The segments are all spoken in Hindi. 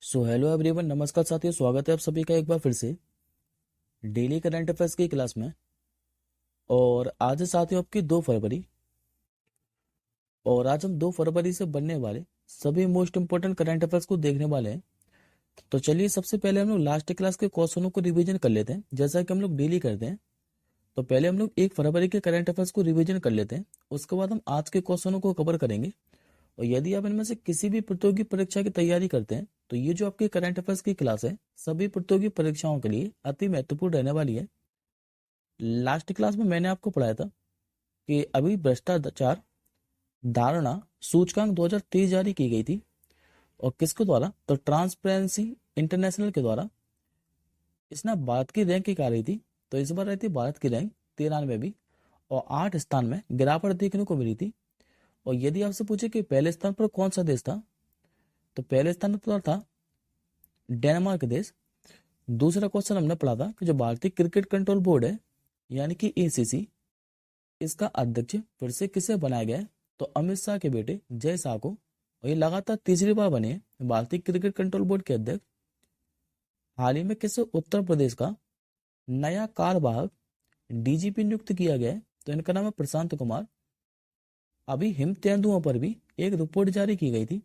सो हेलो एवरीवन, नमस्कार साथियों, स्वागत है आप सभी का एक बार फिर से डेली करंट अफेयर्स की क्लास में। और आज है साथियों आपकी 2 फरवरी। और आज हम 2 फरवरी से बनने वाले सभी मोस्ट इंपोर्टेंट करंट अफेयर्स को देखने वाले हैं। तो चलिए सबसे पहले हम लोग लास्ट क्लास के क्वेश्चनों को रिवीजन कर लेते हैं, जैसा कि हम लोग डेली करते हैं। तो पहले हम लोग 1 फरवरी के करंट अफेयर्स को रिवीजन कर लेते हैं, उसके बाद हम आज के क्वेश्चनों को कवर करेंगे। और यदि आप इनमें से किसी भी प्रतियोगी परीक्षा की तैयारी करते हैं तो ये जो आपकी करंट अफेयर्स की क्लास है सभी प्रतियोगी परीक्षाओं के लिए अति महत्वपूर्ण रहने वाली है। लास्ट क्लास में मैंने आपको पढ़ाया था कि अभी भ्रष्टाचार धारणा सूचकांक 2023 जारी की गई थी। और किसके द्वारा? तो ट्रांसपेरेंसी इंटरनेशनल के द्वारा। इसने भारत की रैंक आ रही थी, तो इस बार रही थी भारत की रैंक 93वीं और 8 स्थान में गिरावट देखने को मिली थी। और यदि आपसे पूछे कि पहले स्थान पर कौन सा देश था, तो पहले स्थान पर था डेनमार्क देश। दूसरा क्वेश्चन हमने पढ़ा था कि जो भारतीय क्रिकेट कंट्रोल बोर्ड है यानी कि एसीसी, इसका अध्यक्ष फिर से किसे बनाया गया है? तो अमित शाह के बेटे जय शाह को। और ये लगातार तीसरी बार बने हैं भारतीय क्रिकेट कंट्रोल बोर्ड के अध्यक्ष। हाल ही में किसे उत्तर प्रदेश का नया कार्यवाहक डीजीपी नियुक्त किया गया है? तो इनका नाम है प्रशांत कुमार। अभी हिम तेंदुओं पर भी एक रिपोर्ट जारी की गई थी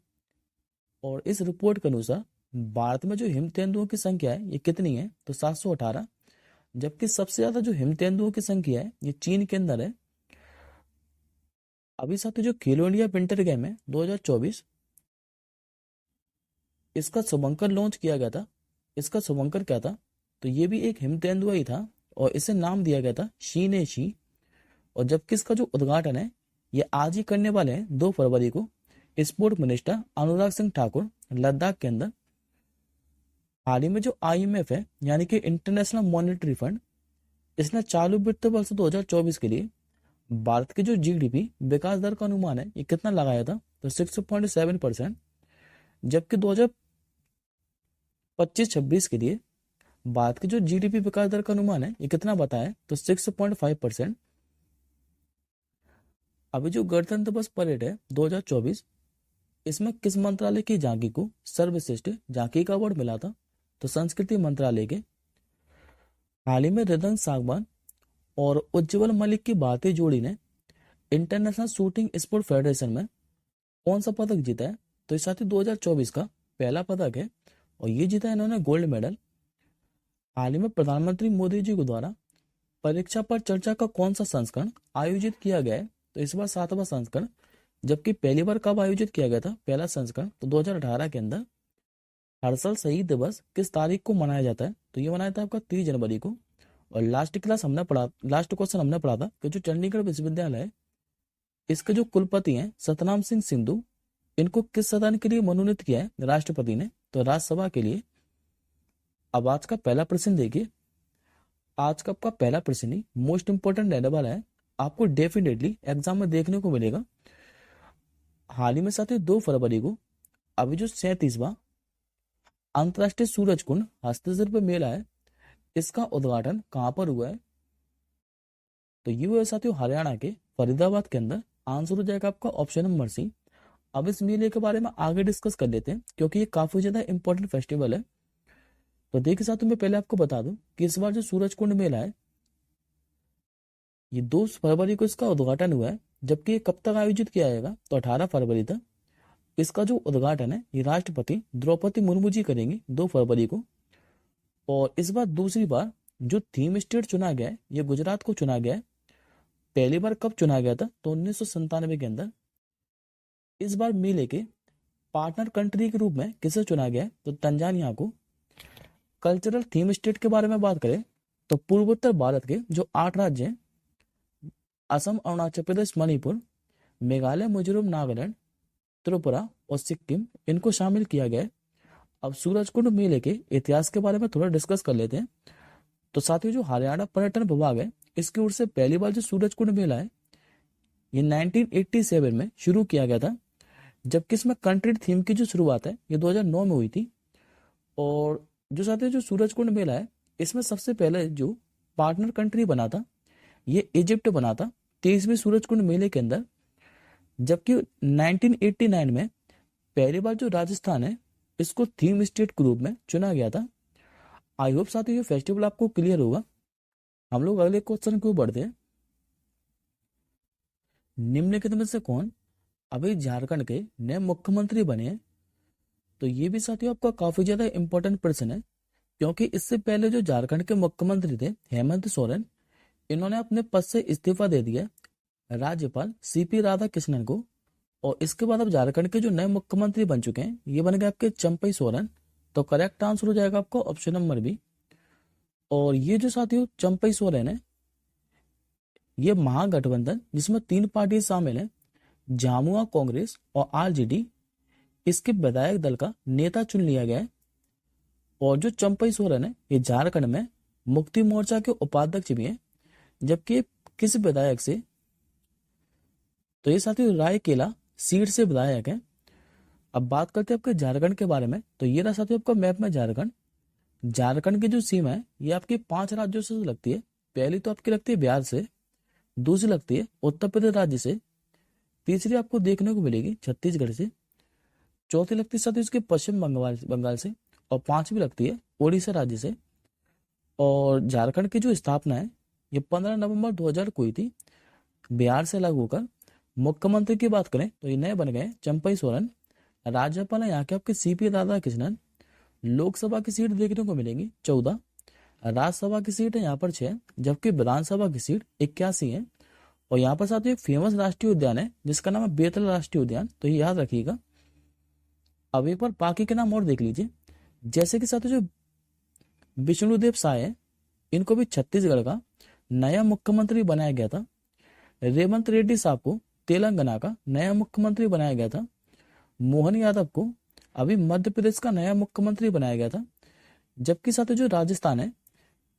और इस रिपोर्ट के अनुसार भारत में जो हिम तेंदुओं की संख्या है ये कितनी है? तो 718। जबकि सबसे ज्यादा जो हिम तेंदुओं की संख्या है ये चीन के अंदर है। अभी साथ जो खेलो इंडिया विंटर गेम है 2024, इसका शुभंकर लॉन्च किया गया था। इसका शुभंकर क्या था? तो ये भी एक हिम तेंदुआ ही था और इसे नाम दिया गया था शी शी। और जबकि इसका जो उद्घाटन है ये आज ही करने वाले हैं 2 फरवरी को स्पोर्ट मिनिस्टर अनुराग सिंह ठाकुर लद्दाख के अंदर। हाल ही में जो आईएमएफ है यानी कि इंटरनेशनल मॉनेटरी फंड, इसने चालू वित्त वर्ष 2024 के लिए भारत की जो जीडीपी विकास दर का अनुमान है ये कितना लगाया था? तो 6.7%। जबकि 2025-26 के लिए भारत की जो जीडीपी विकास दर का अनुमान है ये कितना बताया? तो 6.5%। अभी जो गणतंत्र दिवस परेड है 2024, इसमें किस मंत्रालय की झांकी को सर्वश्रेष्ठ झांकी का अवार्ड मिला था? तो संस्कृति मंत्रालय के। हाल ही में रिदन सागवान और उज्जवल मलिक की भारतीय जोड़ी ने इंटरनेशनल शूटिंग स्पोर्ट फेडरेशन में कौन सा पदक जीता है? तो इस साथी 2024 का पहला पदक है और ये जीता है इन्होंने गोल्ड मेडल। हाल ही में प्रधानमंत्री मोदी जी के द्वारा परीक्षा पर चर्चा का कौन सा संस्करण आयोजित किया गया है? तो इस बार 7वां संस्करण। जबकि पहली बार कब आयोजित किया गया था पहला संस्करण? तो 2018 के अंदर। हर साल शहीद दिवस किस तारीख को मनाया जाता है? तो ये मनाया था आपका 30 जनवरी को। और लास्ट क्वेश्चन हमने पढ़ा था कि जो चंडीगढ़ विश्वविद्यालय है इसके जो कुलपति हैं सतनाम सिंह सिंधु, इनको किस सदन के लिए मनोनीत किया है राष्ट्रपति ने? तो राज्यसभा के लिए। अब आज का पहला प्रश्न देखिए। आज का आपका पहला प्रश्न ही मोस्ट इंपोर्टेंट रहने वाला है, आपको डेफिनेटली एग्जाम में देखने को मिलेगा। हाल ही में साथ ही 2 फरवरी को अभी जो 37वां अंतर्राष्ट्रीय सूरज कुंड हस्तशिल्प मेला है, इसका उद्घाटन कहां पर हुआ है? तो ये हुआ है साथियों हरियाणा के फरीदाबाद के अंदर। आंसर हो जाएगा आपका ऑप्शन नंबर सी। अब इस मेले के बारे में आगे डिस्कस कर लेते हैं क्योंकि ये काफी ज्यादा इंपॉर्टेंट फेस्टिवल है। तो देखिए साथियों, मैं पहले आपको बता दूं कि इस बार जो सूरज कुंड मेला है ये 2 फरवरी को इसका उद्घाटन हुआ है। जबकि ये कब तक आयोजित किया जाएगा? तो 18 फरवरी तक। इसका जो उद्घाटन है ये राष्ट्रपति द्रौपदी मुर्मू जी करेंगी 2 फरवरी को। और इस बार दूसरी बार जो थीम स्टेट चुना गया है ये गुजरात को चुना गया है। पहली बार कब चुना गया था? तो 1997 के अंदर। इस बार मेले के पार्टनर कंट्री के रूप में किसे चुना गया है? तो तंजानिया को। कल्चरल थीम स्टेट के बारे में बात करें तो पूर्वोत्तर भारत के जो 8 राज्य हैं असम, अरुणाचल प्रदेश, मणिपुर, मेघालय, मिजोरम, नागालैंड, त्रिपुरा और सिक्किम, इनको शामिल किया गया है। अब सूरजकुंड मेले के इतिहास के बारे में थोड़ा डिस्कस कर लेते हैं। तो साथियों जो हरियाणा पर्यटन विभाग है इसकी ओर से पहली बार जो सूरजकुंड मेला है ये 1987 में शुरू किया गया था। जबकि इसमें कंट्री थीम की जो शुरुआत है ये 2009 में हुई थी। और जो साथियों जो सूरजकुंड मेला है इसमें सबसे पहले जो पार्टनर कंट्री बना था ये इजिप्ट बना था 23वीं सूरजकुंड मेले के अंदर। जबकि 1989 में पहली बार जो राजस्थान है इसको थीम स्टेट के रूप में चुना गया था। आई होप साथियों ये फेस्टिवल आपको क्लियर होगा। हम लोग अगले क्वेश्चन को बढ़ते हैं। निम्नलिखित में से कौन अभी झारखंड के नए मुख्यमंत्री बने हैं? तो ये भी साथियों आपका काफी ज्यादा इंपॉर्टेंट प्रश्न है, क्योंकि इससे पहले जो झारखंड के मुख्यमंत्री थे हेमंत सोरेन, इन्होंने अपने पद से इस्तीफा दे दिया राज्यपाल सीपी राधाकृष्णन को। और इसके बाद अब झारखंड के जो नए मुख्यमंत्री बन चुके हैं ये बन गए आपके चंपई सोरेन। तो करेक्ट आंसर हो जाएगा आपका ऑप्शन नंबर बी। और ये जो साथियों चंपई सोरेन है, ये महागठबंधन जिसमें 3 पार्टी शामिल है, झामुआ कांग्रेस और आरजेडी, इसके विधायक दल का नेता चुन लिया गया है। और जो चंपई सोरेन है ये झारखंड में मुक्ति मोर्चा के उपाध्यक्ष भी हैं, जबकि किस विधायक से, तो ये साथियों रायकेला सीट से विधायक है। अब बात करते हैं आपके झारखंड के बारे में। तो ये रहा साथियों आपका मैप में झारखंड। झारखंड की जो सीमा है ये आपकी 5 राज्यों से लगती है। पहली तो आपकी लगती है बिहार से, दूसरी लगती है उत्तर प्रदेश राज्य से, तीसरी आपको देखने को मिलेगी छत्तीसगढ़ से, चौथी लगती है साथियों इसके पश्चिम बंगाल से, और पांचवी लगती है ओडिशा राज्य से। और झारखंड की जो स्थापना है ये 15 नवंबर 2000 को हुई थी बिहार से अलग होकर। मुख्यमंत्री की बात करें तो ये नए बन गए चंपई सोरेन। राज्यपाल है यहाँ के आपके सीपी राधाकृष्णन। लोकसभा की सीट देखने को मिलेंगी 14, राज्यसभा की सीट है यहाँ पर 6, जबकि विधानसभा की सीट 81 है। और यहाँ पर साथ ही एक फेमस राष्ट्रीय उद्यान है जिसका नाम है बेतल राष्ट्रीय उद्यान, तो ये याद रखिएगा। अब एक बार बाकी के नाम और देख लीजिए, जैसे कि साथ जो विष्णुदेव साय है, इनको भी छत्तीसगढ़ का नया मुख्यमंत्री बनाया गया था। रेवंत रेड्डी साहब को तेलंगाना का नया मुख्यमंत्री बनाया गया था। मोहन यादव को अभी मध्य प्रदेश का नया मुख्यमंत्री बनाया गया था। जबकि साथ जो राजस्थान है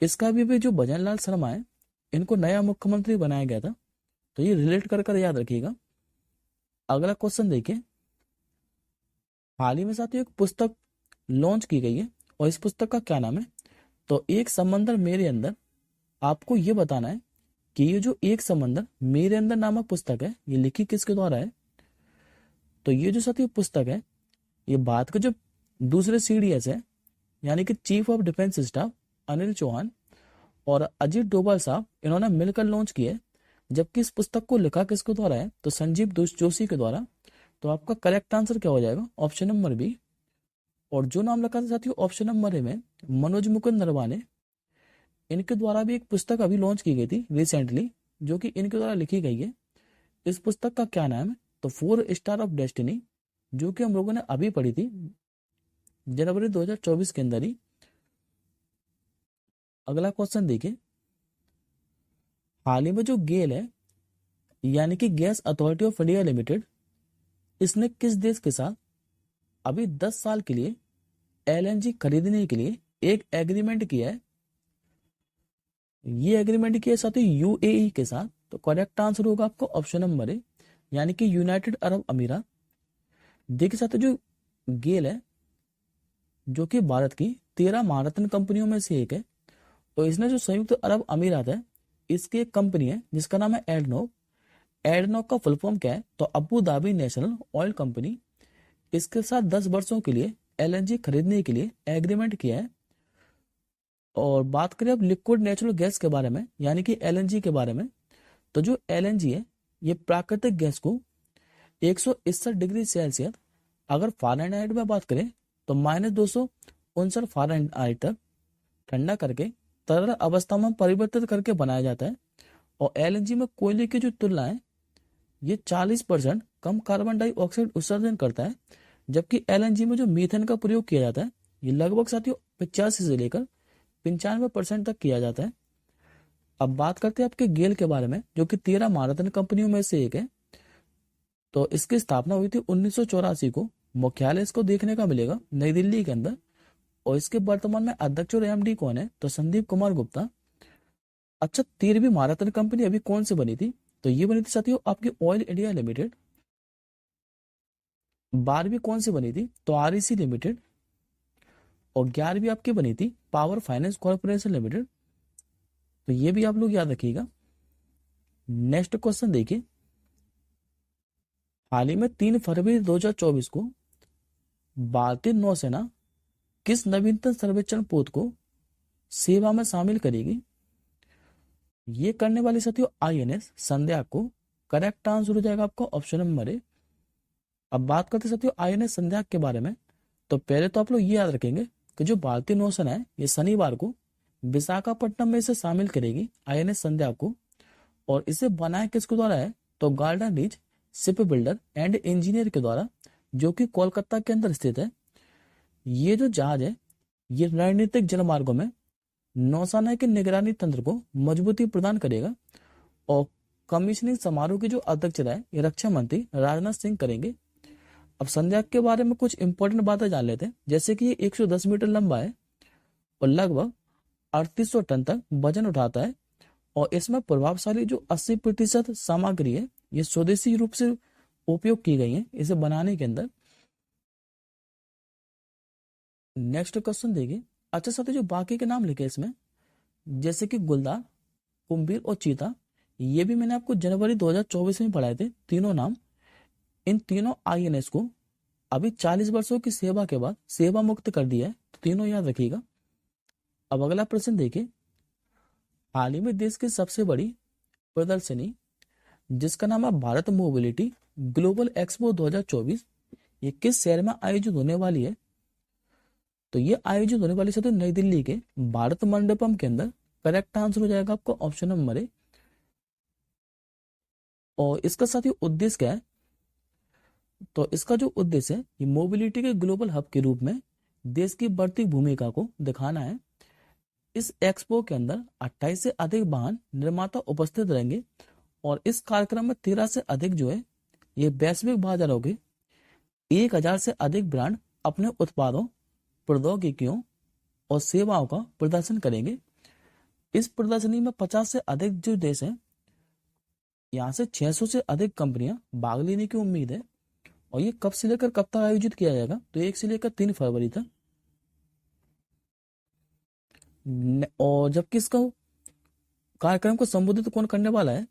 इसका भी जो भजन लाल शर्मा है, इनको नया मुख्यमंत्री बनाया गया था। तो ये रिलेट कर याद रखिएगा। अगला क्वेश्चन देखिए। हाल ही में साथियों एक पुस्तक लॉन्च की गई है और इस पुस्तक का क्या नाम है? तो एक समंदर मेरे अंदर। आपको ये बताना है कि ये जो एक समंदर मेरे अंदर नामक पुस्तक है ये लिखी किसके द्वारा है? तो ये जो साथियों पुस्तक है ये भारत के जो दूसरे सीडीएस है, यानी कि chief of defence staff Anil Chauhan और अजीत डोभाल साहब, इन्होंने मिलकर लॉन्च की है। जबकि इस पुस्तक को लिखा किसके द्वारा है? तो संजीव जोशी के द्वारा। तो आपका करेक्ट आंसर क्या हो जाएगा? Option number B. और जो नाम लिखा था साथियों ऑप्शन नंबर ए में, मनोज मुकुंद नरवाने, इनके द्वारा भी एक पुस्तक अभी लॉन्च की गई थी रिसेंटली, जो कि इनके द्वारा लिखी गई है। इस पुस्तक का क्या नाम है? तो 4 स्टार ऑफ डेस्टिनी, जो कि हम लोगों ने अभी पढ़ी थी जनवरी 2024 के अंदर ही। अगला क्वेश्चन देखिए। हाल ही में जो गेल है, यानी कि gas authority of India limited, इसने किस देश के साथ अभी 10 साल के लिए एलएनजी खरीदने के लिए एक एग्रीमेंट किया है? ये एग्रीमेंट किया साथ ही यूएई के साथ। तो करेक्ट आंसर होगा आपको ऑप्शन नंबर ए, यानी कि यूनाइटेड अरब अमीरात। देखिए साथ जो गेल है, जो कि भारत की 13 महारत्न कंपनियों में से एक है, तो इसने जो संयुक्त अरब अमीरात है इसकी एक कंपनी है जिसका नाम है एडनोक। एडनोक का फुल फॉर्म क्या है? तो Abu Dhabi national oil company. इसके साथ 10 वर्षों के लिए एलएनजी खरीदने के लिए एग्रीमेंट किया है। और बात करें अब लिक्विड नेचुरल गैस के बारे में, यानी कि एलएनजी के बारे में, तो जो एलएनजी है ये प्राकृतिक गैस को 161 डिग्री सेल्सियस, अगर फ़ारेनहाइट में बात करें तो -259 फ़ारेनहाइट तक ठंडा करके तरल अवस्था में परिवर्तित करके बनाया जाता है। और एलएनजी में कोयले की जो तुलना है ये 40% कम कार्बन डाइऑक्साइड उत्सर्जन करता है। जबकि एलएनजी में जो मीथेन का प्रयोग किया जाता है ये लगभग साथियों 85 से लेकर 95% तक किया जाता है। अब बात करते हैं आपके गेल के बारे में, जो कि 13 महारत्न कंपनियों में से एक है। तो इसकी स्थापना हुई थी 1984 को। मुख्यालय इसको देखने का मिलेगा नई दिल्ली के अंदर। और इसके वर्तमान में अध्यक्ष और एमडी कौन है? तो संदीप कुमार गुप्ता। अच्छा, 13वीं महारत्न कंपनी अभी कौन से बनी थी? तो ये बनी थी साथियों आपकी ऑयल इंडिया लिमिटेड। 12वीं कौन सी बनी थी? तो आरईसी लिमिटेड। और 11वीं आपकी बनी थी पावर फाइनेंस कॉर्पोरेशन लिमिटेड। तो ये भी आप लोग याद रखिएगा। नेक्स्ट क्वेश्चन देखिए। हाल ही में 3 फरवरी 2024 को भारतीय नौसेना किस नवीनतम सर्वेक्षण पोत को सेवा में शामिल करेगी? ये करने वाली साथियों आईएनएस संध्या को। करेक्ट आंसर हो जाएगा आपका ऑप्शन नंबर ए। अब बात करते साथियों आईएनएस संध्या के बारे में, तो पहले तो आप लोग ये याद रखेंगे कि जो भारतीय नौसेना है ये शनिवार को विशाखापट्टनम में इसे शामिल करेगी आईएनएस संध्या को। और इसे बनाया किसके द्वारा है? तो garden reach ship builder and engineer के द्वारा, जो कि कोलकाता के अंदर स्थित है। ये जो जहाज है ये रणनीतिक जलमार्गों में नौसेना के निगरानी तंत्र को मजबूती प्रदान करेगा। और कमीशनिंग समारोह की जो अध्यक्षता है ये रक्षा मंत्री राजनाथ सिंह करेंगे। अब संध्या के बारे में कुछ इंपॉर्टेंट बातें जान लेते हैं, जैसे कि ये 110 मीटर लंबा है और लगभग 3800 टन तक वजन उठाता है। और इसमें प्रभावशाली जो 80% सामग्री है ये स्वदेशी रूप से उपयोग की गई है इसे बनाने के अंदर। नेक्स्ट क्वेश्चन देखिए। अच्छा साथी, जो बाकी के नाम लिखे इसमें, जैसे कि गुलदार, कुंभीर और चीता, ये भी मैंने आपको जनवरी 2024 में पढ़ाए थे तीनों नाम। इन तीनों आईएनएस को अभी 40 वर्षों की सेवा के बाद सेवा मुक्त कर दिया है, तो तीनों याद रखिएगा। अब अगला प्रश्न देखिए। हाल ही में देश की सबसे बड़ी प्रदर्शनी जिसका नाम है भारत मोबिलिटी ग्लोबल एक्सपो 2024, ये किस शहर में आयोजित होने वाली है? तो ये आयोजित होने वाली है नई दिल्ली के भारत मंडपम के अंदर। करेक्ट आंसर हो जाएगा आपका ऑप्शन नंबर ए। और इसका साथ ही उद्देश्य क्या है? तो इसका जो उद्देश्य है ये मोबिलिटी के ग्लोबल हब के रूप में देश की बढ़ती भूमिका को दिखाना है। इस एक्सपो के अंदर 28 से अधिक वाहन निर्माता उपस्थित रहेंगे और इस कार्यक्रम में 13 से अधिक जो है ये वैश्विक बाजारों के 1000 से अधिक ब्रांड अपने उत्पादों, प्रौद्योगिकियों और सेवाओं का प्रदर्शन करेंगे। इस प्रदर्शनी में 50 से अधिक जो देश हैं, यहाँ से 600 से अधिक कंपनियां भाग लेने की उम्मीद है। और ये कब से लेकर कब तक आयोजित किया जाएगा? तो 1 से लेकर 3 फरवरी तक। और जबकि इसका कार्यक्रम को संबोधित कौन करने वाला है?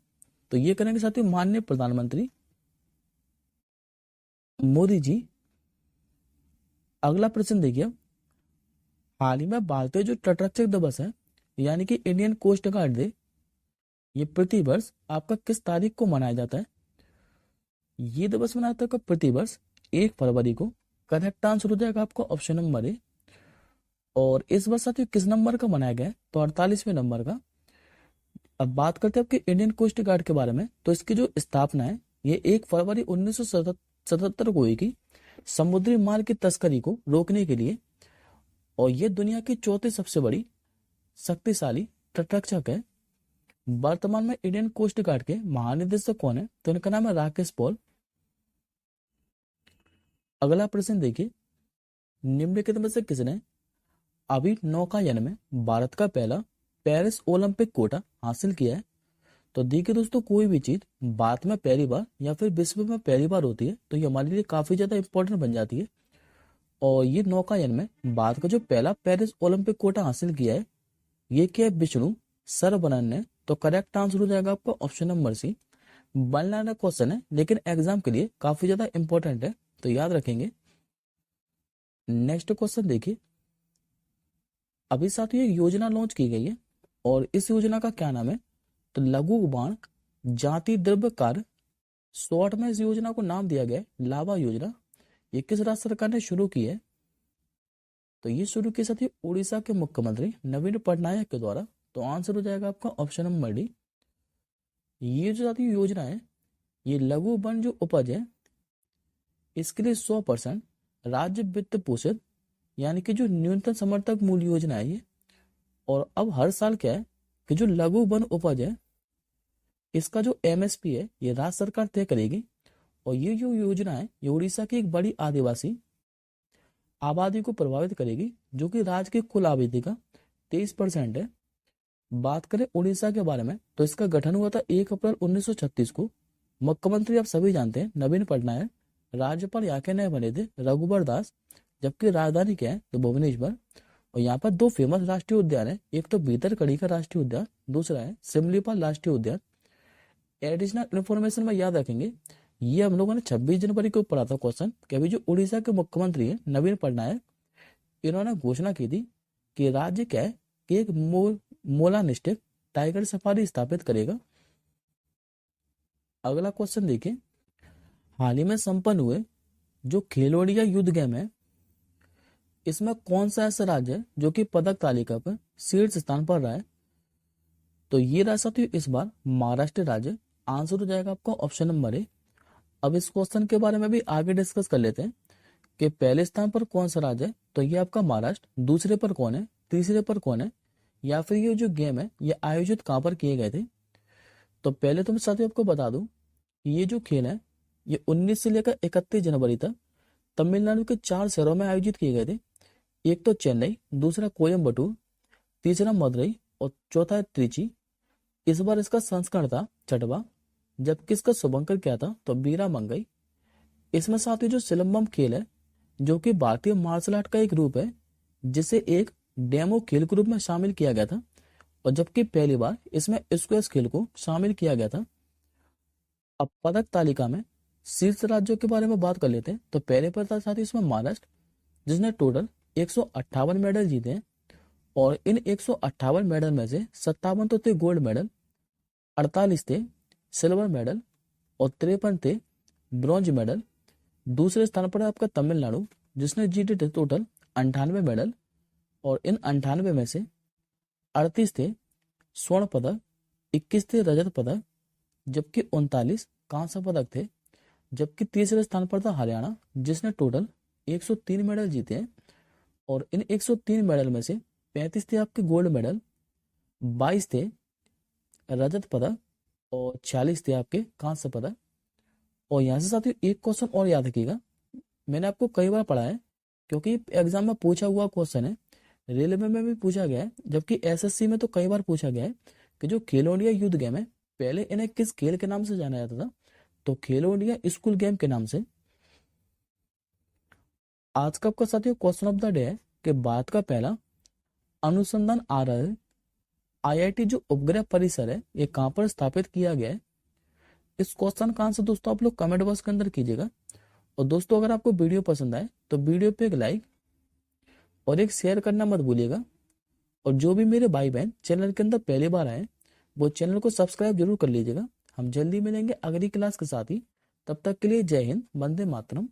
तो ये करेंगे साथियों माननीय प्रधानमंत्री मोदी जी। अगला प्रश्न देखिए। हाल ही में भारतीय जो तटरक्षक दिवस है यानी कि इंडियन कोस्ट गार्ड डे, ये प्रति वर्ष आपका किस तारीख को मनाया जाता है? ये दिवस मनाया जाता है प्रति वर्ष 1 फरवरी को। करेक्ट आंसर हो जाएगा आपका ऑप्शन नंबर ए। और इस वर्ष साथियों किस नंबर का मनाया गया है? तो 48वें नंबर का। अब बात करते हैं आपके इंडियन कोस्ट गार्ड के बारे में, तो इसकी जो स्थापना है ये 1 फरवरी 1977 को हुई थी समुद्री माल की तस्करी को रोकने के लिए। और ये दुनिया की चौथी सबसे बड़ी शक्तिशाली तटरक्षक है। वर्तमान में इंडियन कोस्ट गार्ड के महानिदेशक कौन है? तो इनका नाम है राकेश पॉल। अगला प्रश्न देखिए। निम्नलिखित में से किसने अभी नौकायन में भारत का पहला पेरिस ओलंपिक कोटा हासिल किया है? तो देखिए दोस्तों, कोई भी चीज भारत में पहली बार या फिर विश्व में पहली बार होती है तो ये हमारे लिए काफी ज्यादा इंपॉर्टेंट बन जाती है। और ये नौकायन में भारत का जो पहला पेरिस ओलंपिक कोटा हासिल किया है ये क्या है? विष्णु सरवनन ने। तो करेक्ट आंसर हो जाएगा आपका ऑप्शन नंबर सी। बनना क्वेश्चन है लेकिन एग्जाम के लिए काफी ज्यादा इंपॉर्टेंट है, तो याद रखेंगे। नेक्स्ट क्वेश्चन देखिए। अभी साथियों एक योजना लॉन्च की गई है और इस योजना का क्या नाम है? तो लघु बाण जाति द्रव्य कार्य, शॉर्ट में इस योजना को नाम दिया गया है लाभा योजना। ये किस राज्य सरकार ने शुरू की है? तो ये शुरू की साथी उड़ीसा के मुख्यमंत्री नवीन पटनायक के द्वारा। तो आंसर हो जाएगा आपका ऑप्शन नंबर डी। ये जो साथी योजना है ये लघु वन जो उपज है इसके लिए 100% राज्य वित्त पोषित यानी कि जो न्यूनतम समर्थक मूल्य योजना है ये। और अब हर साल क्या है कि जो लघु वन उपज है इसका जो एमएसपी है ये राज्य सरकार तय करेगी। और ये जो योजना है ये उड़ीसा की एक बड़ी आदिवासी आबादी को प्रभावित करेगी जो कि राज्य की कुल आबादी का 23% है। बात करें उड़ीसा के बारे में तो इसका गठन हुआ था 1 अप्रैल 1936 को। मुख्यमंत्री आप सभी जानते हैं नवीन पटनायक। राज्यपाल यहाँ के नए बने थे रघुबर दास। जबकि राजधानी क्या है? तो भुवनेश्वर। और यहाँ पर 2 फेमस राष्ट्रीय उद्यान है, एक तो भीतरकनिका का राष्ट्रीय उद्यान, दूसरा है सिमलीपाल राष्ट्रीय उद्यान। एडिशनल इन्फॉर्मेशन में याद रखेंगे ये हम लोगों ने 26 जनवरी को पढ़ा था क्वेश्चन कि अभी जो उड़ीसा के मुख्यमंत्री है नवीन पटनायक, इन्होंने घोषणा की थी कि राज्य क्या है कि एक मोलानिस्टिक टाइगर सफारी स्थापित करेगा। अगला क्वेश्चन देखिए, हाल ही में संपन्न हुए जो खेलो इंडिया यूथ गेम है, इसमें कौन सा ऐसा राज्य है जो कि पदक तालिका पर शीर्ष स्थान पर रहा है? तो ये रहा साथियों इस बार महाराष्ट्र राज्य। आंसर हो जाएगा आपका ऑप्शन नंबर ए। अब इस क्वेश्चन के बारे में भी आगे डिस्कस कर लेते हैं कि पहले स्थान पर कौन सा राज्य है, तो ये आपका महाराष्ट्र, दूसरे पर कौन है, तीसरे पर कौन है, या फिर ये जो गेम है ये आयोजित कहाँ पर किए गए थे। तो पहले तो मैं साथियों आपको बता दूं कि ये जो खेल है ये 19 से लेकर 31 जनवरी तक तमिलनाडु के 4 शहरों में आयोजित किए गए थे। एक तो चेन्नई, दूसरा कोयम्बटूर, तीसरा मदुरई और चौथा है त्रिची। इस बार इसका संस्करण था छठवां, जबकि इसका शुभंकर क्या था, तो बीरा मंगई। इसमें साथियों जो सिलंबम खेल है जो कि भारतीय मार्शल आर्ट का एक रूप है, जिसे एक डेमो खेल के रूप में शामिल किया गया था, और जबकि पहली बार इसमें स्क्वैश खेल को शामिल किया गया था। अब पदक तालिका में शीर्ष राज्यों के बारे में बात कर लेते हैं। तो पहले पर था साथियों इसमें महाराष्ट्र, जिसने टोटल 158 मेडल जीते हैं, और इन 158 मेडल में से 57 तो थे गोल्ड मेडल, 48 थे सिल्वर मेडल और 53 थे ब्रॉन्ज मेडल। दूसरे स्थान पर है आपका तमिलनाडु, जिसने जीते थे टोटल 98 मेडल, और इन 98 में से 38 थे स्वर्ण पदक, 21 थे रजत पदक, जबकि 39 कांस्य पदक थे। जबकि तीसरे स्थान पर था हरियाणा, जिसने टोटल 103 मेडल जीते हैं, और इन 103 मेडल में से 35 थे आपके गोल्ड मेडल, 22 थे रजत पदक और 46 थे आपके कांस्य पदक। और यहाँ से साथियों एक क्वेश्चन और याद रखिएगा, मैंने आपको कई बार पढ़ा है क्योंकि एग्जाम में पूछा हुआ क्वेश्चन है, रेलवे में भी पूछा गया है, जबकि एसएससी में तो कई बार पूछा गया है कि जो खेलो इंडिया यूथ गेम है पहले इन्हें किस खेल के नाम से जाना जाता था, तो खेलो इंडिया स्कूल गेम के नाम से। आज का आपका साथियों क्वेश्चन ऑफ द डे है कि भारत का पहला अनुसंधान आधारित आईआईटी जो उपग्रह परिसर है ये कहाँ पर स्थापित किया गया है। इस क्वेश्चन का आंसर दोस्तों आप लोग कमेंट बॉक्स के अंदर कीजिएगा। और दोस्तों अगर आपको वीडियो पसंद आए तो वीडियो पे एक लाइक और एक शेयर करना मत भूलिएगा। और जो भी मेरे भाई बहन चैनल के अंदर पहली बार आए वो चैनल को सब्सक्राइब जरूर कर लीजिएगा। हम जल्दी मिलेंगे अगली क्लास के साथ ही, तब तक के लिए जय हिंद, वंदे मातरम।